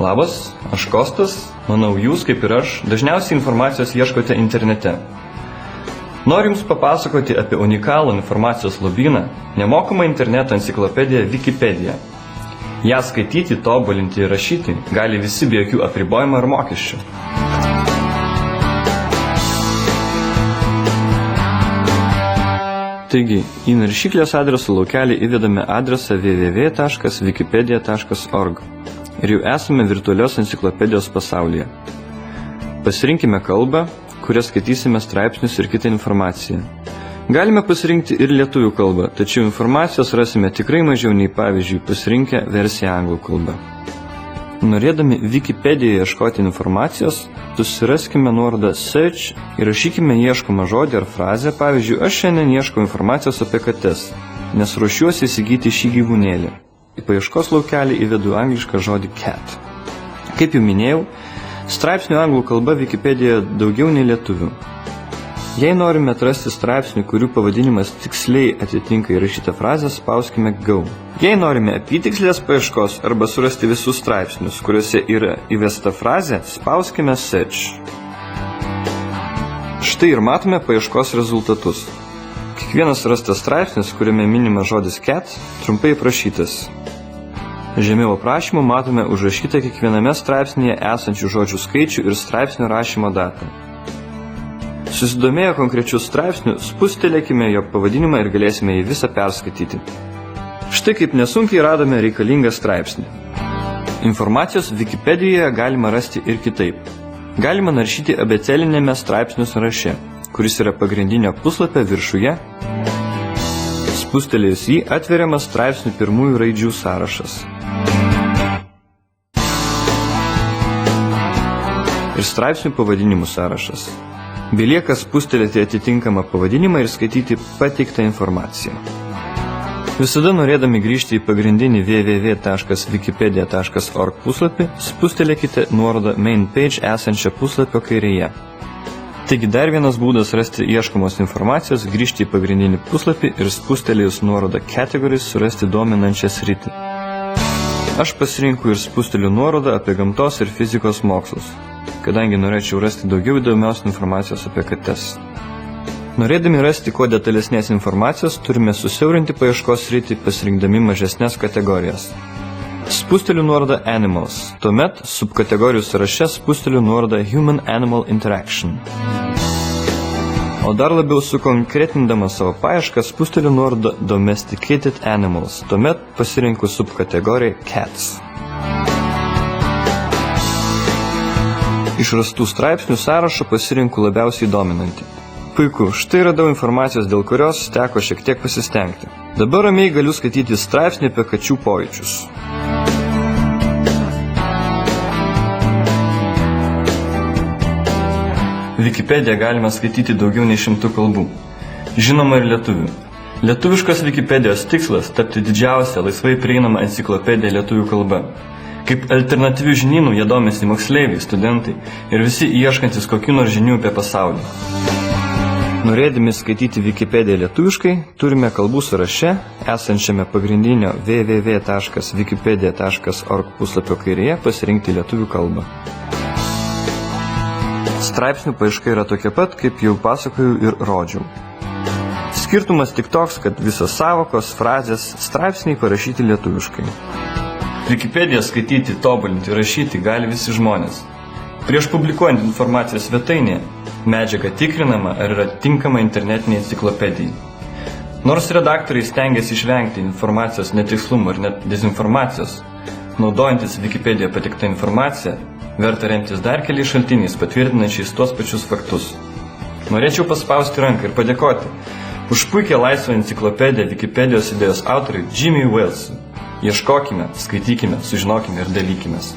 Labas, aš Kostas, manau jūs, kaip ir aš, dažniausiai informacijos ieškote internete. Noriu jums papasakoti apie unikalų informacijos lobyną, nemokamą interneto enciklopediją Wikipedia. Ją skaityti, tobulinti ir rašyti gali visi be jokių apribojimų ar mokesčių. Taigi, į naršyklės adreso laukelį įvedame adresą www.wikipedia.org ir jau esame virtualios enciklopedijos pasaulyje. Pasirinkime kalbą, kurią skaitysime straipsnius ir kitą informaciją. Galime pasirinkti ir lietuvių kalbą, tačiau informacijos rasime tikrai mažiau nei, pavyzdžiui, pasirinkę versiją anglų kalbą. Norėdami Wikipedijoje ieškoti informacijos, susiraskime nuorodą Search ir rašykime ieškomą žodį ar frazę, pavyzdžiui, aš šiandien ieškau informacijos apie kates, nes ruošiuosi įsigyti šį gyvūnėlį. Į paieškos laukelį įvedu anglišką žodį cat. Kaip jau minėjau, straipsnių anglų kalba Wikipedijoje daugiau nei lietuvių. Jei norime atrasti straipsnių, kurių pavadinimas tiksliai atitinka įrašytą frazę, spauskime Go. Jei norime apytikslės paieškos arba surasti visus straipsnius, kuriuose yra įvesta frazė, spauskime Search. Štai ir matome paieškos rezultatus. Kiekvienas rastas straipsnis, kuriame minima žodis cat, trumpai aprašytas. Žemiau aprašymų matome užrašytą kiekviename straipsnyje esančių žodžių skaičių ir straipsnio rašymo datą. Susidomėję konkrečių straipsnių, spustelėkime jo pavadinimą ir galėsime jį visą perskaityti. Štai kaip nesunkiai radome reikalingą straipsnį. Informacijos Wikipedijoje galima rasti ir kitaip. Galima naršyti abecelinėme straipsnių sąraše, kuris yra pagrindinio puslapio viršuje. Spustelėjus jį atveriamas straipsnių pirmųjų raidžių sąrašas. Ir straipsnių pavadinimų sąrašas. Belieka spustelėti atitinkamą pavadinimą ir skaityti pateiktą informaciją. Visada norėdami grįžti į pagrindinį www.wikipedia.org puslapį, spustelėkite nuorodą Main Page esančią puslapio kairėje. Taigi dar vienas būdas rasti ieškomos informacijos, grįžti į pagrindinį puslapį ir spustelėjus nuorodą Categories surasti dominančią sritį. Aš pasirinku ir spusteliu nuorodą apie gamtos ir fizikos mokslus, kadangi norėčiau rasti daugiau įdomios informacijos apie kates. Norėdami rasti kuo detalesnės informacijos, turime susiaurinti paieškos sritį pasirinkdami mažesnės kategorijas. Spusteliu nuorodą Animals, tuomet subkategorijų sąraše spusteliu nuorodą Human-Animal Interaction. O dar labiau sukonkretindamas savo paiešką spusteliu nuorodą Domesticated Animals, tuomet pasirinku subkategoriją Cats. Iš rastų straipsnių sąrašo pasirinku labiausiai dominantį. Puiku, štai radau informacijos, dėl kurios teko šiek tiek pasistengti. Dabar ramiai galiu skaityti straipsnį apie kačių pojūčius. Wikipediją galima skaityti daugiau nei 100 kalbų. Žinoma ir lietuvių. Lietuviškos Wikipedijos tikslas tapti didžiausia laisvai prieinama enciklopedija lietuvių kalba. Kaip alternatyvių žinynų jie domisi moksleiviai, studentai ir visi ieškantis kokių nors žinių apie pasaulį. Norėdami skaityti Wikipediją lietuviškai, turime kalbų sąraše, esančiame pagrindinio www.wikipedia.org puslapio kairėje pasirinkti lietuvių kalbą. Straipsnių paieška yra tokia pat, kaip jau pasakojau ir rodžiau. Skirtumas tik toks, kad visos sąvokos, frazės, straipsniai parašyti lietuviškai. Wikipediją skaityti, tobulinti ir rašyti gali visi žmonės. Prieš publikuojant informaciją svetainėje, medžiaga tikrinama, ar yra tinkama internetinė enciklopedija. Nors redaktoriai stengiasi išvengti informacijos netikslumo ir net dezinformacijos, naudojantis Wikipediją pateiktą informaciją, verta remtis dar keliais šaltiniais patvirtinančiais tuos pačius faktus. Norėčiau paspausti ranką ir padėkoti už puikią laisvą enciklopediją Wikipedijos idėjos autoriui Jimmy Walesui. Ieškokime, skaitykime, sužinokime ir dalykimės.